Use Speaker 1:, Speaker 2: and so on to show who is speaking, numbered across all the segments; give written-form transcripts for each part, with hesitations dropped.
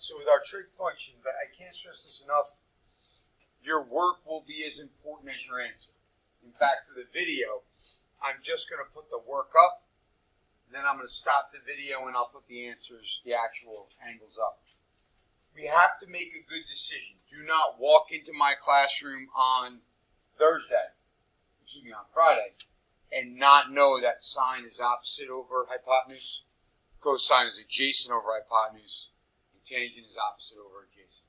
Speaker 1: So with our trig functions, I can't stress this enough. Your work will be as important as your answer. In fact, for the video, I'm just going to put the work up, and then I'm going to stop the video and I'll put the answers, the actual angles up. We have to make a good decision. Do not walk into my classroom on Friday, and not know that sine is opposite over hypotenuse, cosine is adjacent over hypotenuse, and tangent is opposite over adjacent.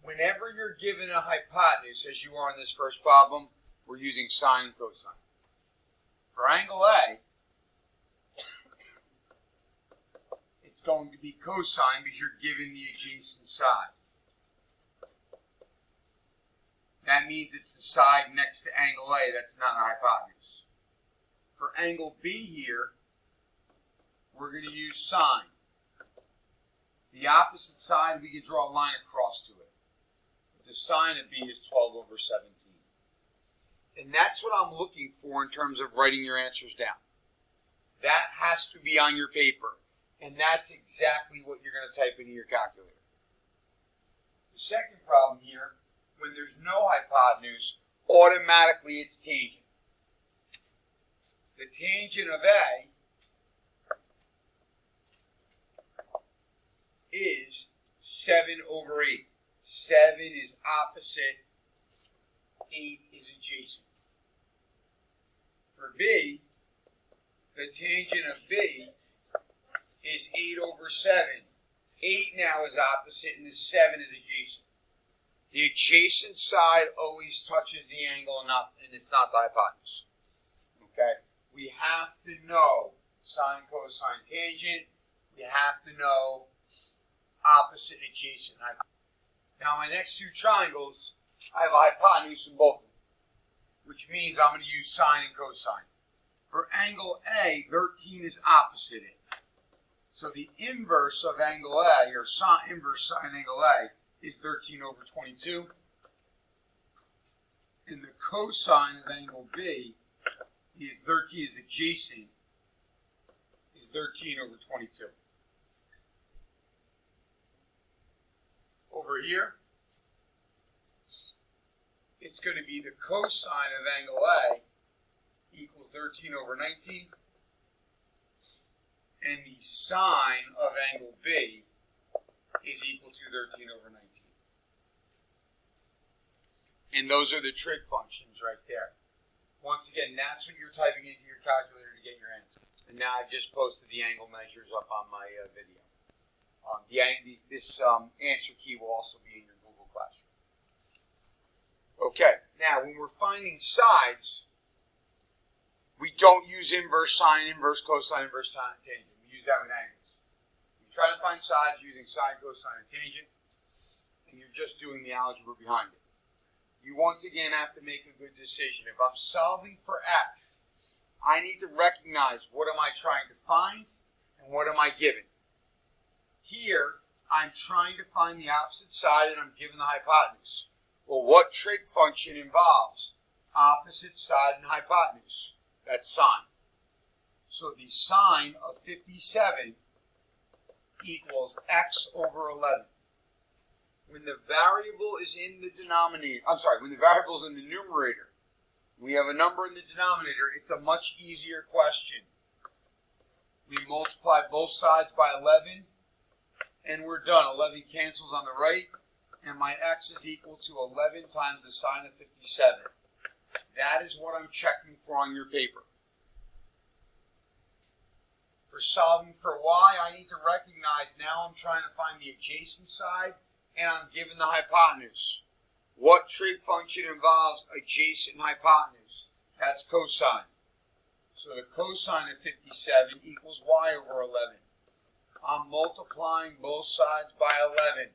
Speaker 1: Whenever you're given a hypotenuse, as you are in this first problem, we're using sine and cosine. For angle A, it's going to be cosine because you're given the adjacent side. That means it's the side next to angle A. That's not a hypotenuse. For angle B here, we're going to use sine. The opposite side, we can draw a line across to it. The sine of B is 12 over 17. And that's what I'm looking for in terms of writing your answers down. That has to be on your paper. And that's exactly what you're going to type into your calculator. The second problem here, when there's no hypotenuse, automatically it's tangent. The tangent of A is 7 over 8. 7 is opposite, 8 is adjacent. For B, the tangent of B is 8 over 7. 8 now is opposite and the 7 is adjacent. The adjacent side always touches the angle and it's not the hypotenuse. Okay? We have to know sine, cosine, tangent. We have to know opposite, adjacent, hypotenuse. Now my next two triangles, I have a hypotenuse in both of them, which means I'm going to use sine and cosine. For angle A, 13 is opposite it. So the inverse of angle A, or inverse sine angle A, is 13 over 22. And the cosine of angle B is 13 is adjacent, is 13 over 22. Over here, it's going to be the cosine of angle A equals 13 over 19. And the sine of angle B is equal to 13 over 19. And those are the trig functions right there. Once again, that's what you're typing into your calculator to get your answer. And now I've just posted the angle measures up on my video. This answer key will also be in your Google Classroom. Okay, now when we're finding sides, we don't use inverse sine, inverse cosine, inverse tangent. We use that with angles. You try to find sides using sine, cosine, and tangent, and you're just doing the algebra behind it. You once again have to make a good decision. If I'm solving for x, I need to recognize what am I trying to find and what am I given. Here, I'm trying to find the opposite side and I'm given the hypotenuse. Well, what trig function involves opposite side and hypotenuse? That's sine. So the sine of 57 equals x over 11. When the variable is in the denominator, when the variable is in the numerator, we have a number in the denominator, it's a much easier question. We multiply both sides by 11, and we're done. 11 cancels on the right, and my x is equal to 11 times the sine of 57. That is what I'm checking for on your paper. For solving for y, I need to recognize now I'm trying to find the adjacent side, and I'm given the hypotenuse. What trig function involves adjacent hypotenuse? That's cosine. So the cosine of 57 equals y over 11. I'm multiplying both sides by 11.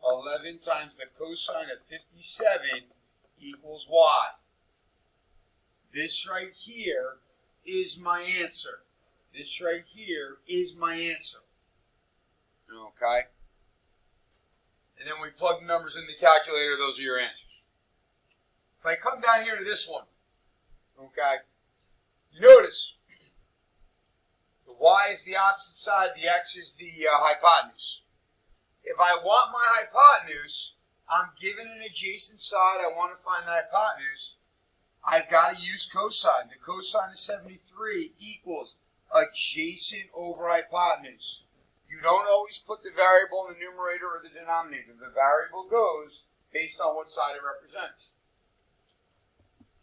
Speaker 1: 11 times the cosine of 57 equals y. This right here is my answer. This right here is my answer. Okay? And then we plug the numbers in the calculator, those are your answers. If I come down here to this one, okay, you notice the Y is the opposite side, the x is the hypotenuse. If I want my hypotenuse, I'm given an adjacent side, I want to find the hypotenuse, I've got to use cosine. The cosine of 73 equals adjacent over hypotenuse. You don't always put the variable in the numerator or the denominator. The variable goes based on what side it represents.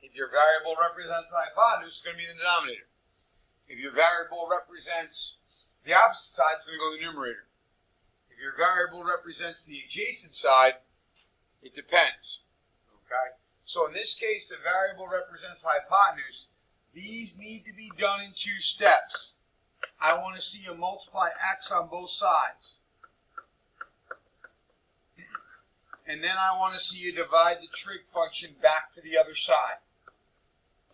Speaker 1: If your variable represents the hypotenuse, it's going to be the denominator. If your variable represents the opposite side, it's going to go in the numerator. If your variable represents the adjacent side, it depends. Okay? So in this case, the variable represents hypotenuse. These need to be done in 2 steps. I want to see you multiply x on both sides. And then I want to see you divide the trig function back to the other side.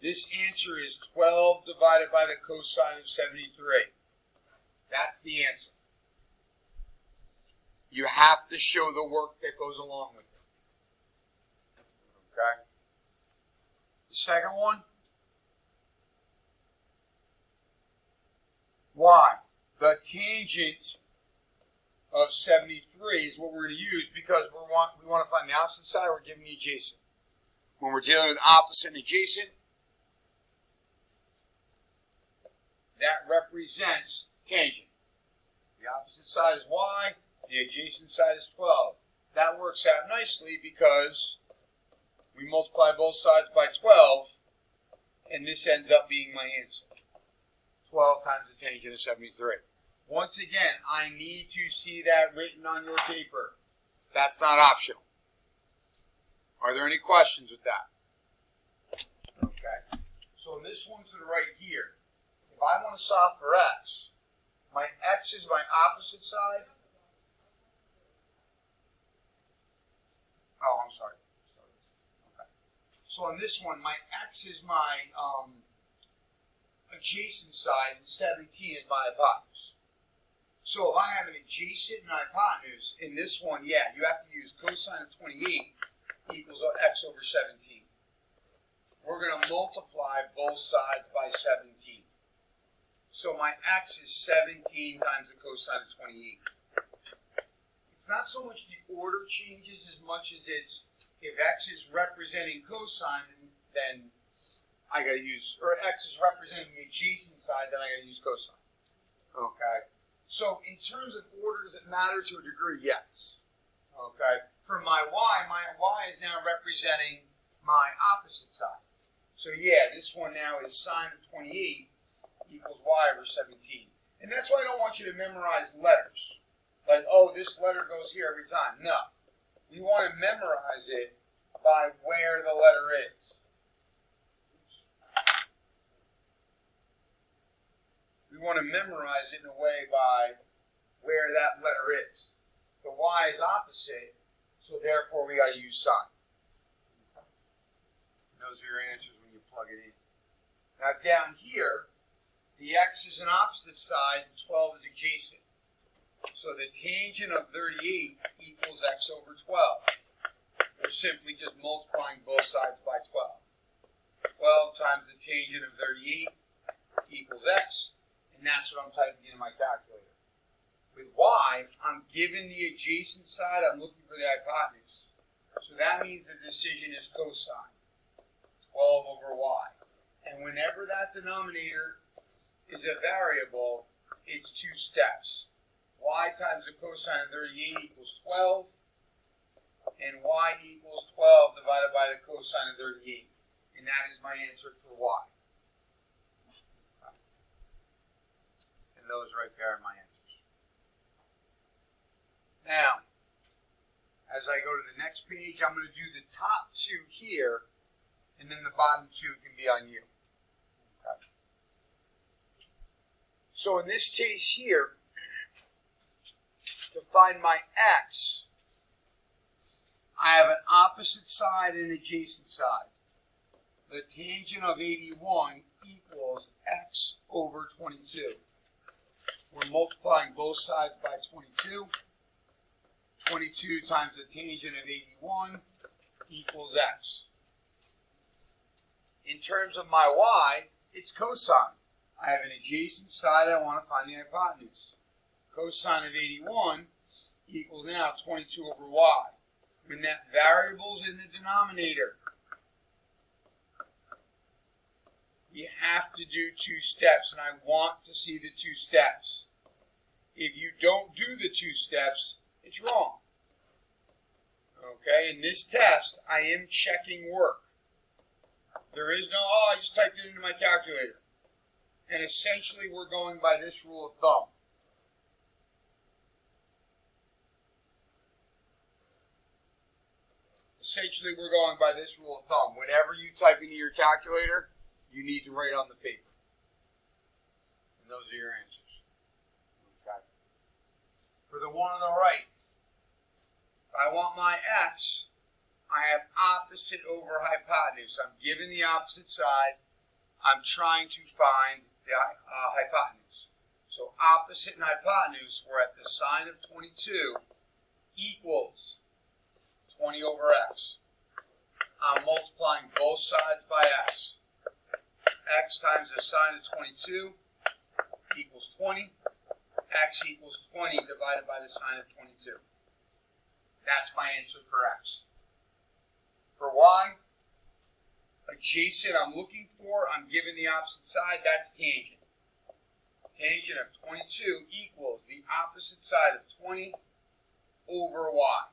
Speaker 1: This answer is 12 divided by the cosine of 73. That's the answer. You have to show the work that goes along with it. Okay? The second one. Y. The tangent of 73 is what we're going to use because we want to find the opposite side. We're giving the adjacent. When we're dealing with opposite and adjacent, that represents tangent. The opposite side is y, the adjacent side is 12. That works out nicely because we multiply both sides by 12, and this ends up being my answer. 12 times the tangent of 73. Once again, I need to see that written on your paper. That's not optional. Are there any questions with that? Okay. So this one to the right here, if I want to solve for x, my x is my opposite side. Oh, I'm sorry. Okay. So on this one, my x is my adjacent side and 17 is my hypotenuse. So if I have an adjacent and hypotenuse, in this one, yeah, you have to use cosine of 28 equals x over 17. We're going to multiply both sides by 17. So my x is 17 times the cosine of 28. It's not so much the order changes as much as it's, if x is representing cosine, then I got to use, or x is representing the adjacent side, then I got to use cosine. Okay. So in terms of order, does it matter to a degree? Yes. Okay. For my y is now representing my opposite side. So yeah, this one now is sine of 28 equals y over 17. And that's why I don't want you to memorize letters. Like, oh, this letter goes here every time. No. We want to memorize it by where the letter is. We want to memorize it in a way by where that letter is. The y is opposite, so therefore we got to use sine. Those are your answers when you plug it in. Now down here, the x is an opposite side and 12 is adjacent. So the tangent of 38 equals x over 12. We're simply just multiplying both sides by 12. 12 times the tangent of 38 equals x. And that's what I'm typing in my calculator. With y, I'm given the adjacent side, I'm looking for the hypotenuse. So that means the decision is cosine, 12 over y. And whenever that denominator is a variable, it's 2 steps. Y times the cosine of 38 equals 12, and y equals 12 divided by the cosine of 38. And that is my answer for y. And those right there are my answers. Now, as I go to the next page, I'm going to do the top 2 here, and then the bottom 2 can be on you. Okay. So in this case here, to find my x, I have an opposite side and adjacent side. The tangent of 81 equals x over 22. We're multiplying both sides by 22. 22 times the tangent of 81 equals x. In terms of my y, it's cosine. I have an adjacent side, I want to find the hypotenuse. Cosine of 81 equals now 22 over y. When that variable's in the denominator, you have to do two steps, and I want to see the two steps. If you don't do the two steps, it's wrong. Okay, in this test, I am checking work. There is no, oh, I just typed it into my calculator. And essentially, we're going by this rule of thumb. Essentially, we're going by this rule of thumb. Whenever you type into your calculator, you need to write on the paper. And those are your answers. Okay. For the one on the right, if I want my x, I have opposite over hypotenuse. I'm given the opposite side. I'm trying to find the hypotenuse. So opposite and hypotenuse, we're at the sine of 22 equals 20 over x. I'm multiplying both sides by x. X times the sine of 22 equals 20. X equals 20 divided by the sine of 22. That's my answer for x. For y, adjacent I'm looking for, I'm given the opposite side, that's tangent. Tangent of 22 equals the opposite side of 20 over y.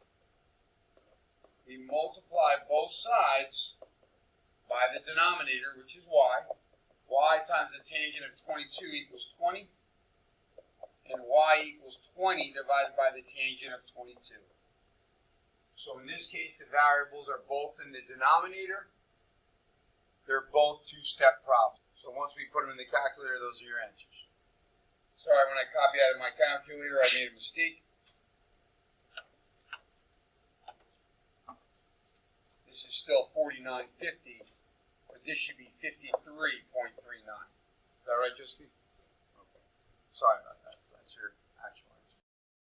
Speaker 1: We multiply both sides by the denominator, which is y. Y times the tangent of 22 equals 20. And y equals 20 divided by the tangent of 22. So in this case, the variables are both in the denominator. They're both two-step problems. So once we put them in the calculator, those are your answers. Sorry, when I copied out of my calculator, I made a mistake. This is still 4950, but this should be 53.39. Is that right, Justine? Okay. Sorry about that. So that's your